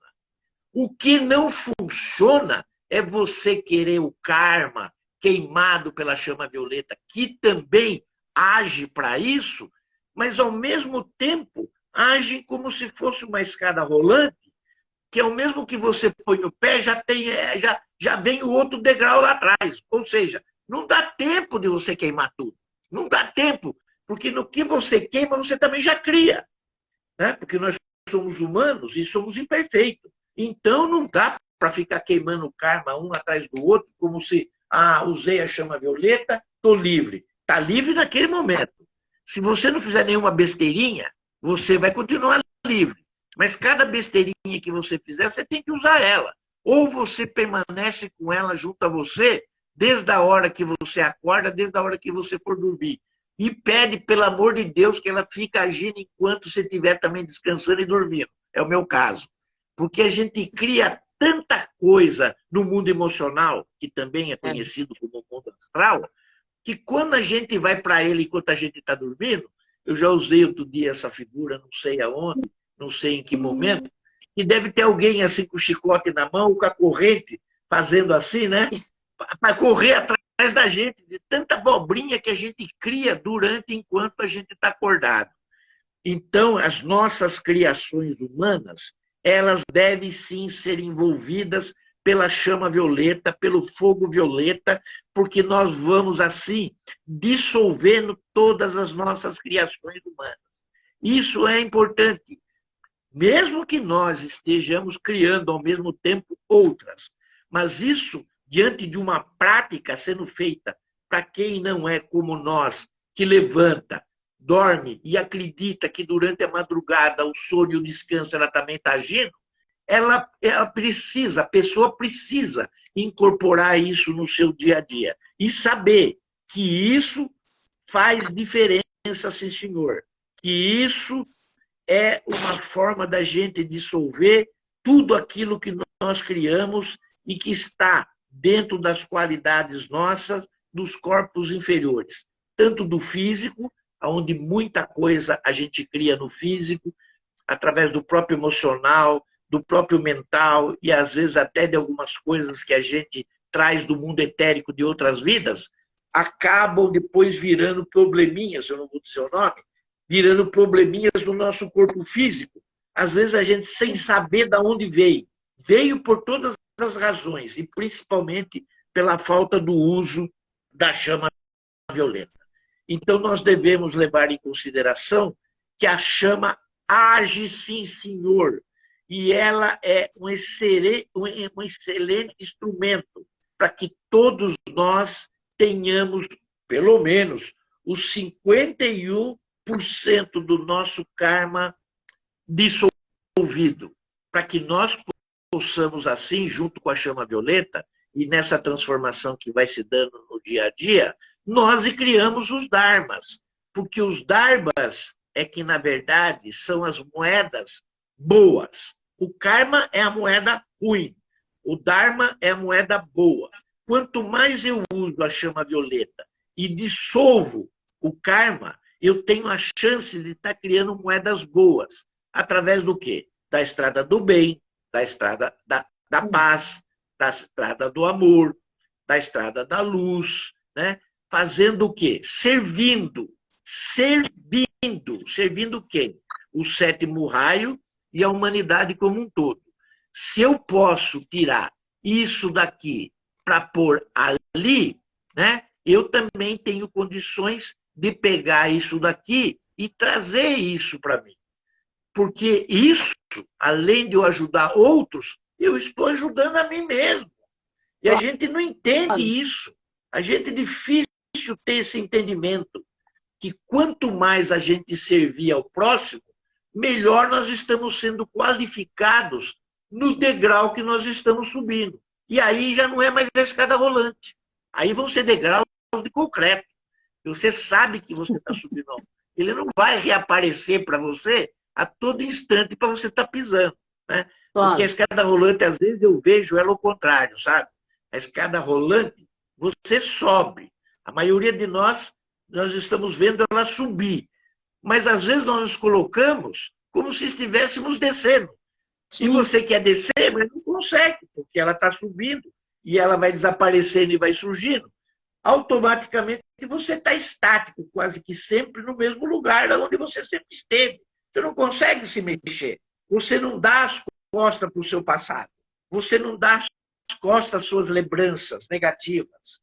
[SPEAKER 2] O que não funciona é você querer o karma queimado pela chama violeta, que também age para isso, mas ao mesmo tempo age como se fosse uma escada rolante, que ao mesmo que você põe o pé, já vem o outro degrau lá atrás. Ou seja, não dá tempo de você queimar tudo. Não dá tempo, porque no que você queima, você também já cria. Né? Porque nós somos humanos e somos imperfeitos. Então não dá para ficar queimando o karma um atrás do outro, como se, usei a chama violeta, estou livre. Está livre naquele momento. Se você não fizer nenhuma besteirinha, você vai continuar livre. Mas cada besteirinha que você fizer, você tem que usar ela. Ou você permanece com ela junto a você, desde a hora que você acorda, desde a hora que você for dormir. E pede, pelo amor de Deus, que ela fique agindo enquanto você estiver também descansando e dormindo. É o meu caso. Porque a gente cria tanta coisa no mundo emocional, que também é conhecido como mundo astral, que quando a gente vai para ele enquanto a gente está dormindo, eu já usei outro dia essa figura, não sei aonde, não sei em que momento, e deve ter alguém assim com o chicote na mão, com a corrente, fazendo assim, né? Para correr atrás da gente, de tanta abobrinha que a gente cria enquanto a gente está acordado. Então, as nossas criações humanas, elas devem sim ser envolvidas pela chama violeta, pelo fogo violeta, porque nós vamos assim dissolvendo todas as nossas criações humanas. Isso é importante. Mesmo que nós estejamos criando ao mesmo tempo outras, mas isso diante de uma prática sendo feita para quem não é como nós, que levanta, dorme e acredita que durante a madrugada o sono e o descanso ela também está agindo, ela precisa, a pessoa precisa incorporar isso no seu dia a dia e saber que isso faz diferença, sim, senhor. Que isso é uma forma da gente dissolver tudo aquilo que nós criamos e que está dentro das qualidades nossas dos corpos inferiores, tanto do físico, onde muita coisa a gente cria no físico, através do próprio emocional, do próprio mental e às vezes até de algumas coisas que a gente traz do mundo etérico de outras vidas, acabam depois virando probleminhas, eu não vou dizer o nome, virando probleminhas no nosso corpo físico. Às vezes a gente sem saber de onde veio. Veio por todas as razões, e principalmente pela falta do uso da chama violeta. Então nós devemos levar em consideração que a chama age sim, senhor, e ela é um excelente instrumento para que todos nós tenhamos, pelo menos, os 51% do nosso karma dissolvido, para que nós possamos, assim, junto com a chama violeta, e nessa transformação que vai se dando no dia a dia, nós criamos os dharmas, porque os dharmas é que, na verdade, são as moedas boas. O karma é a moeda ruim, o dharma é a moeda boa. Quanto mais eu uso a chama violeta e dissolvo o karma, eu tenho a chance de estar criando moedas boas. Através do quê? Da estrada do bem, da estrada da paz, da estrada do amor, da estrada da luz, né? Fazendo o quê? Servindo quem? O sétimo raio e a humanidade como um todo. Se eu posso tirar isso daqui para pôr ali, né? Eu também tenho condições de pegar isso daqui e trazer isso para mim. Porque isso, além de eu ajudar outros, eu estou ajudando a mim mesmo. E a gente não entende isso. A gente é difícil ter esse entendimento que quanto mais a gente servir ao próximo, melhor nós estamos sendo qualificados no degrau que nós estamos subindo. E aí já não é mais a escada rolante. Aí vão ser degraus de concreto. Você sabe que você está subindo. Ele não vai reaparecer para você a todo instante para você estar pisando. Né? Claro. Porque a escada rolante, às vezes, eu vejo ela ao contrário, sabe? A escada rolante, você sobe. A maioria de nós estamos vendo ela subir. Mas, às vezes, nós nos colocamos como se estivéssemos descendo. Sim. E você quer descer, mas não consegue, porque ela está subindo e ela vai desaparecendo e vai surgindo. Automaticamente, você está estático, quase que sempre no mesmo lugar onde você sempre esteve. Você não consegue se mexer. Você não dá as costas para o seu passado. Você não dá as costas às suas lembranças negativas.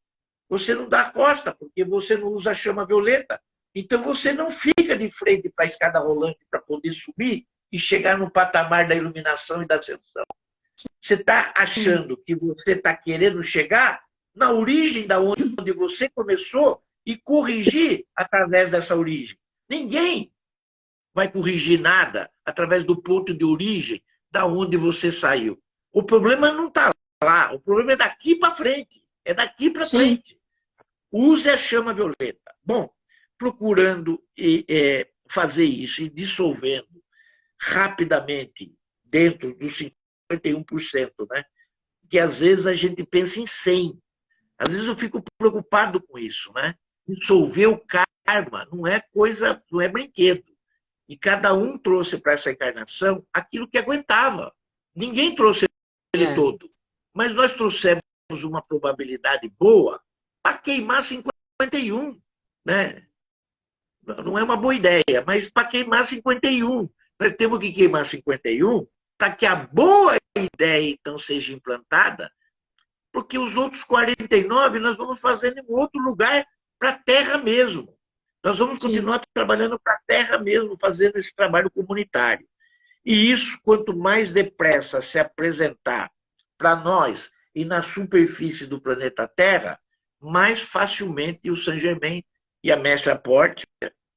[SPEAKER 2] Você não dá costa, porque você não usa a chama violeta. Então, você não fica de frente para a escada rolante para poder subir e chegar no patamar da iluminação e da ascensão. Você está achando que você está querendo chegar na origem da onde você começou e corrigir através dessa origem. Ninguém vai corrigir nada através do ponto de origem da onde você saiu. O problema não está lá, o problema é daqui para frente. É daqui para frente. Use a chama violeta. Bom, procurando fazer isso e dissolvendo rapidamente dentro dos 51%, né? Que às vezes a gente pensa em 100. Às vezes eu fico preocupado com isso, né? Dissolver o karma não é coisa, não é brinquedo. E cada um trouxe para essa encarnação aquilo que aguentava. Ninguém trouxe ele todo. Mas nós trouxemos uma probabilidade boa para queimar 51, né? Não é uma boa ideia, mas para queimar 51. Nós temos que queimar 51 para que a boa ideia, então, seja implantada, porque os outros 49 nós vamos fazendo em outro lugar, para a terra mesmo. Nós vamos continuar trabalhando para a terra mesmo, fazendo esse trabalho comunitário. E isso, quanto mais depressa se apresentar para nós e na superfície do planeta Terra, mais facilmente o Saint Germain e a Mestra Portia,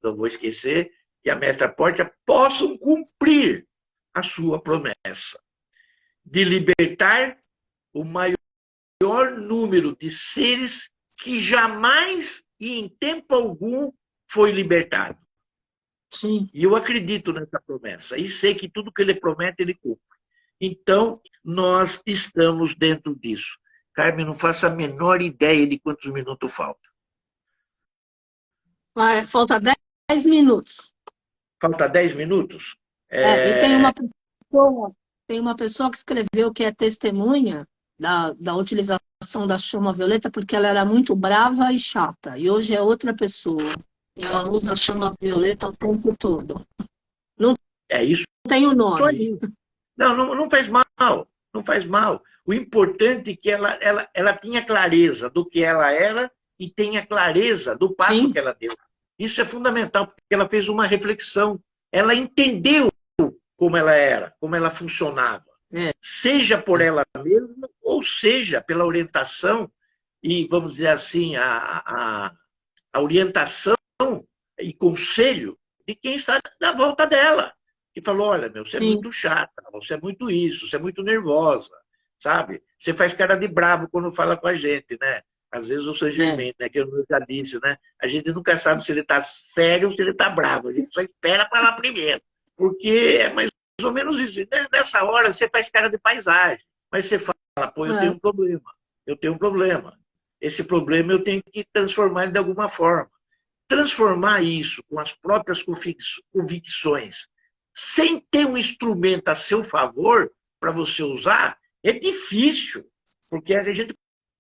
[SPEAKER 2] não vou esquecer, e a Mestra Portia possam cumprir a sua promessa de libertar o maior número de seres que jamais e em tempo algum foi libertado.
[SPEAKER 1] Sim.
[SPEAKER 2] E eu acredito nessa promessa e sei que tudo que ele promete, ele cumpre. Então, nós estamos dentro disso. Carmen, não faço a menor ideia de quantos minutos faltam.
[SPEAKER 1] Falta 10 minutos.
[SPEAKER 2] Falta 10 minutos?
[SPEAKER 1] E tem uma pessoa que escreveu que é testemunha da utilização da chama violeta porque ela era muito brava e chata. E hoje é outra pessoa. Ela usa a chama violeta o tempo todo. Não
[SPEAKER 2] É isso
[SPEAKER 1] tem o nome.
[SPEAKER 2] aí. Não faz mal, não faz mal. O importante é que ela tinha clareza do que ela era e tenha clareza do passo
[SPEAKER 1] Sim.
[SPEAKER 2] que ela deu. Isso é fundamental, porque ela fez uma reflexão. Ela entendeu como ela era, como ela funcionava.
[SPEAKER 1] É.
[SPEAKER 2] Seja por ela mesma, ou seja pela orientação e, vamos dizer assim, a orientação e conselho de quem está na volta dela. Que falou, olha, meu, você é
[SPEAKER 1] Sim.
[SPEAKER 2] muito chata, você é muito isso, você é muito nervosa, sabe? Você faz cara de bravo quando fala com a gente, né? Às vezes o Saint Germain, né, que eu já disse, né? A gente nunca sabe se ele está sério ou se ele está bravo. A gente só espera falar primeiro. Porque é mais ou menos isso. Nessa hora você faz cara de paisagem. Mas você fala, pô, eu tenho um problema. Eu tenho um problema. Esse problema eu tenho que transformar ele de alguma forma. Transformar isso com as próprias convicções, sem ter um instrumento a seu favor para você usar, é difícil. Porque a gente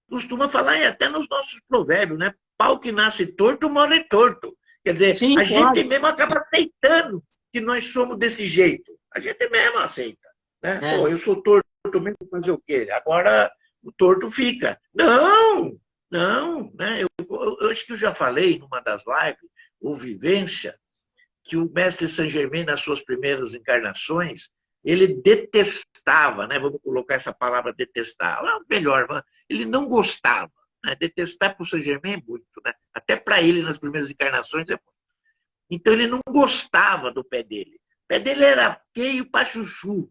[SPEAKER 2] costuma falar até nos nossos provérbios, né? Pau que nasce torto, morre torto. Quer dizer,
[SPEAKER 1] Sim,
[SPEAKER 2] a
[SPEAKER 1] claro.
[SPEAKER 2] gente mesmo acaba aceitando que nós somos desse jeito. A gente mesmo aceita. Né? Pô, eu sou torto mesmo, fazer o quê? Agora o torto fica. Não, né? Eu acho que eu já falei numa das lives, o Vivência, que o mestre Saint Germain, nas suas primeiras encarnações, ele detestava, né? Vamos colocar essa palavra detestar, melhor, ele não gostava. Né? Detestar para o Saint Germain é muito, né? Até para ele, nas primeiras encarnações, é muito. Então ele não gostava do pé dele. O pé dele era feio para chuchu.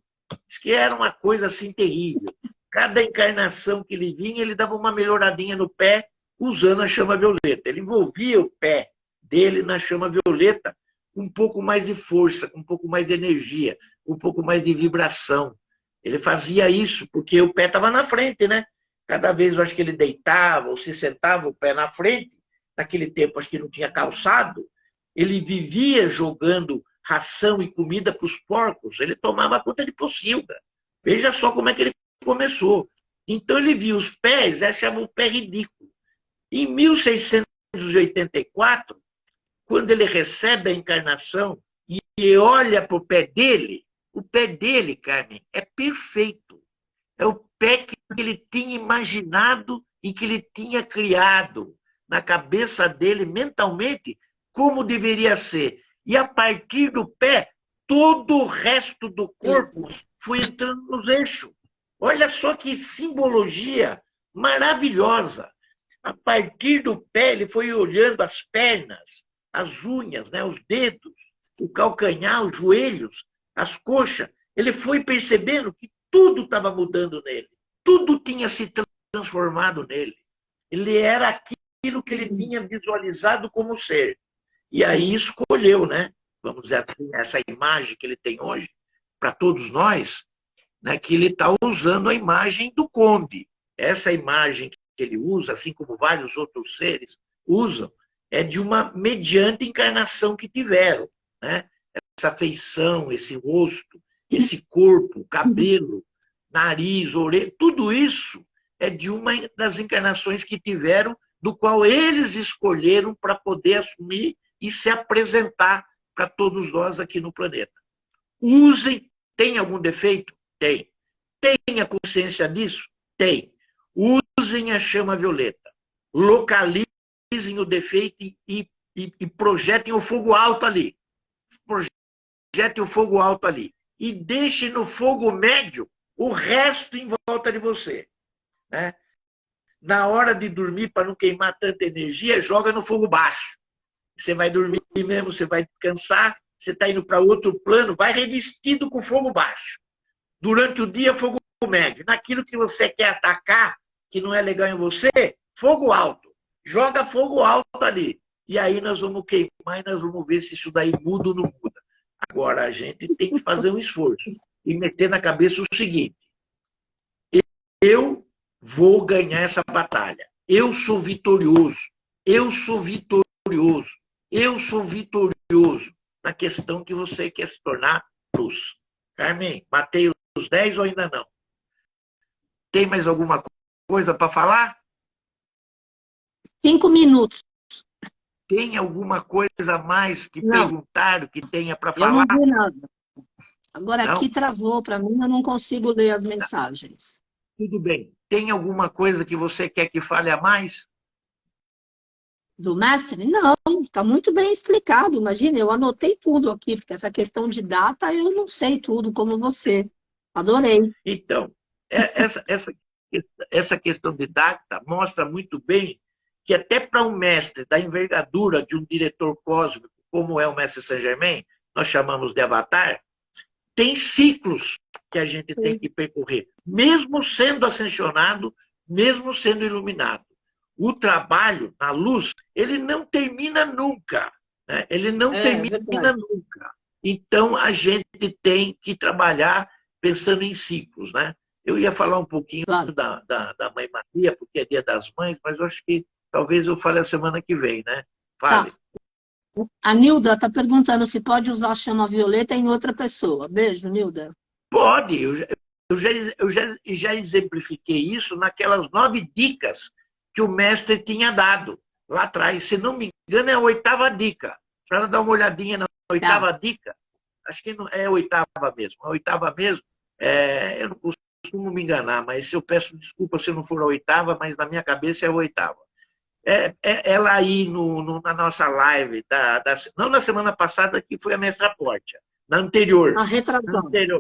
[SPEAKER 2] Diz que era uma coisa assim terrível. Cada encarnação que ele vinha, ele dava uma melhoradinha no pé usando a chama violeta. Ele envolvia o pé dele na chama violeta com um pouco mais de força, com um pouco mais de energia, com um pouco mais de vibração. Ele fazia isso porque o pé estava na frente, né? Cada vez eu acho que ele deitava ou se sentava o pé na frente, naquele tempo acho que não tinha calçado, ele vivia jogando ração e comida para os porcos, ele tomava conta de pocilga. Veja só como é que ele começou. Então ele via os pés e achava o pé ridículo. Em 1684, quando ele recebe a encarnação e olha para o pé dele, Carmen, é perfeito. É o pé que ele tinha imaginado e que ele tinha criado na cabeça dele, mentalmente, como deveria ser. E a partir do pé, todo o resto do corpo foi entrando nos eixos. Olha só que simbologia maravilhosa. A partir do pé, ele foi olhando as pernas, as unhas, né, os dedos, o calcanhar, os joelhos, as coxas. Ele foi percebendo que tudo estava mudando nele. Tudo tinha se transformado nele. Ele era aquilo que ele tinha visualizado como ser. E aí escolheu, né? Vamos dizer assim, essa imagem que ele tem hoje, para todos nós, né, que ele está usando a imagem do conde. Essa imagem que ele usa, assim como vários outros seres usam, é de uma mediante encarnação que tiveram. Né? Essa feição, esse rosto, esse corpo, cabelo, nariz, orelha, tudo isso é de uma das encarnações que tiveram, do qual eles escolheram para poder assumir e se apresentar para todos nós aqui no planeta. Usem, tem algum defeito? Tem. Tem a consciência disso? Tem. Usem a chama violeta. Localizem o defeito e projetem o fogo alto ali. Projetem o fogo alto ali. E deixem no fogo médio o resto em volta de você. Né? Na hora de dormir, para não queimar tanta energia, joga no fogo baixo. Você vai dormir mesmo, você vai descansar, você está indo para outro plano, vai revestido com fogo baixo. Durante o dia, fogo médio. Naquilo que você quer atacar, que não é legal em você, fogo alto. Joga fogo alto ali. E aí nós vamos queimar e nós vamos ver se isso daí muda ou não muda. Agora, a gente tem que fazer um esforço e meter na cabeça o seguinte: eu vou ganhar essa batalha. Eu sou vitorioso. Eu sou vitorioso. Eu sou vitorioso na questão que você quer se tornar luz. Carmen, matei os 10 ou ainda não? Tem mais alguma coisa para falar?
[SPEAKER 1] 5 minutos.
[SPEAKER 2] Tem alguma coisa a mais que
[SPEAKER 1] Não,
[SPEAKER 2] perguntaram, que tenha para
[SPEAKER 1] eu não
[SPEAKER 2] falar?
[SPEAKER 1] vi nada. Agora
[SPEAKER 2] Não?
[SPEAKER 1] aqui travou para mim, eu não consigo ler as mensagens.
[SPEAKER 2] Tudo bem. Tem alguma coisa que você quer que fale a mais?
[SPEAKER 1] Do mestre? Não, está muito bem explicado. Imagina, eu anotei tudo aqui, porque essa questão de data eu não sei tudo como você. Adorei.
[SPEAKER 2] Então, essa questão de data mostra muito bem que até para um mestre da envergadura de um diretor cósmico, como é o mestre Saint-Germain, nós chamamos de avatar, tem ciclos que a gente tem que percorrer, mesmo sendo ascensionado, mesmo sendo iluminado. O trabalho na luz, ele não termina nunca. Né? Ele não termina nunca. Então, a gente tem que trabalhar pensando em ciclos. Né? Eu ia falar um pouquinho da Mãe Maria, porque é Dia das Mães, mas eu acho que talvez eu fale a semana que vem. Né? Fale.
[SPEAKER 1] Tá. A Nilda está perguntando se pode usar a chama violeta em outra pessoa. Beijo, Nilda.
[SPEAKER 2] Pode. Eu já exemplifiquei isso naquelas 9 dicas que o mestre tinha dado lá atrás. Se não me engano, é a 8ª dica. Para dar uma olhadinha na 8ª dica, acho que não, é a 8ª mesmo. A 8ª mesmo, eu não costumo me enganar, mas eu peço desculpa se não for a 8ª, mas na minha cabeça é a 8ª. Ela aí na nossa live, não na semana passada, que foi a Mestra Pórtia, na anterior.
[SPEAKER 1] A retração.
[SPEAKER 2] Que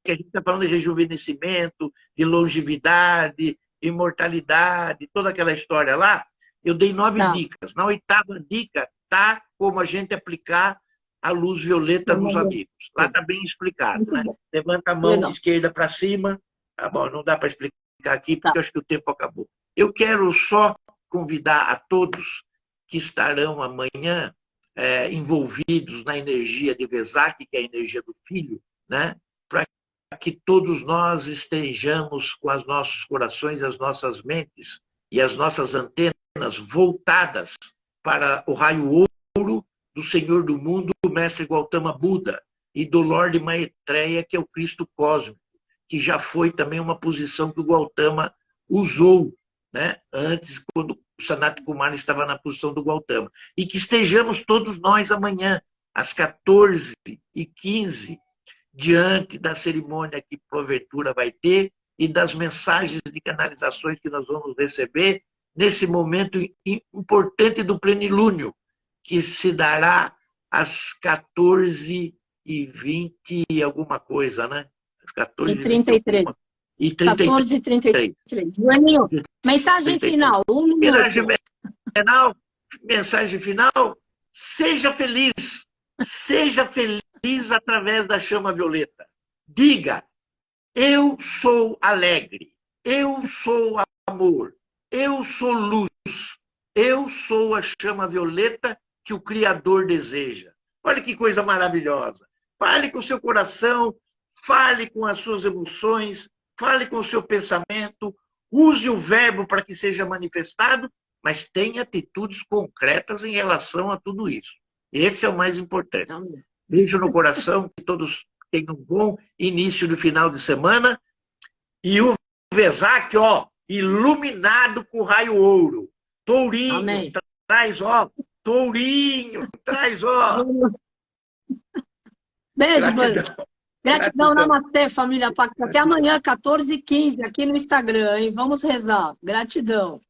[SPEAKER 2] a gente está falando de rejuvenescimento, de longevidade, imortalidade, toda aquela história lá. Eu dei 9 dicas. Na 8ª dica está como a gente aplicar a luz violeta nos amigos. Lá está bem explicado. Né? Levanta a mão de esquerda para cima. Tá bom, não dá para explicar aqui, porque eu acho que o tempo acabou. Eu quero só convidar a todos que estarão amanhã envolvidos na energia de Vesak, que é a energia do filho, né? Para que todos nós estejamos com os nossos corações, as nossas mentes e as nossas antenas voltadas para o raio ouro do Senhor do mundo, o Mestre Gautama Buda, e do Lorde Maitreya, que é o Cristo cósmico, que já foi também uma posição que o Gautama usou, né? Antes, quando o Sanat Kumara estava na posição do Gautama. E que estejamos todos nós amanhã, às 14h15, diante da cerimônia que porventura vai ter e das mensagens de canalizações que nós vamos receber nesse momento importante do plenilúnio, que se dará às 14h20 alguma coisa, né? Às
[SPEAKER 1] 14h33.
[SPEAKER 2] E 14h33.
[SPEAKER 1] Joaninho, mensagem final, 1 minuto.
[SPEAKER 2] Mensagem final, seja feliz. Seja feliz através da chama violeta. Diga, eu sou alegre, eu sou amor, eu sou luz, eu sou a chama violeta que o Criador deseja. Olha que coisa maravilhosa. Fale com o seu coração, fale com as suas emoções, fale com o seu pensamento, use o verbo para que seja manifestado, mas tenha atitudes concretas em relação a tudo isso. Esse é o mais importante. Beijo no coração, que todos tenham um bom início de final de semana. E o Vesak, iluminado com raio ouro. Tourinho,
[SPEAKER 1] amém.
[SPEAKER 2] Traz, tourinho, traz,
[SPEAKER 1] Beijo, Bruno. Gratidão, namastê, família Pacto. Até amanhã, 14h15, aqui no Instagram, hein? Vamos rezar. Gratidão.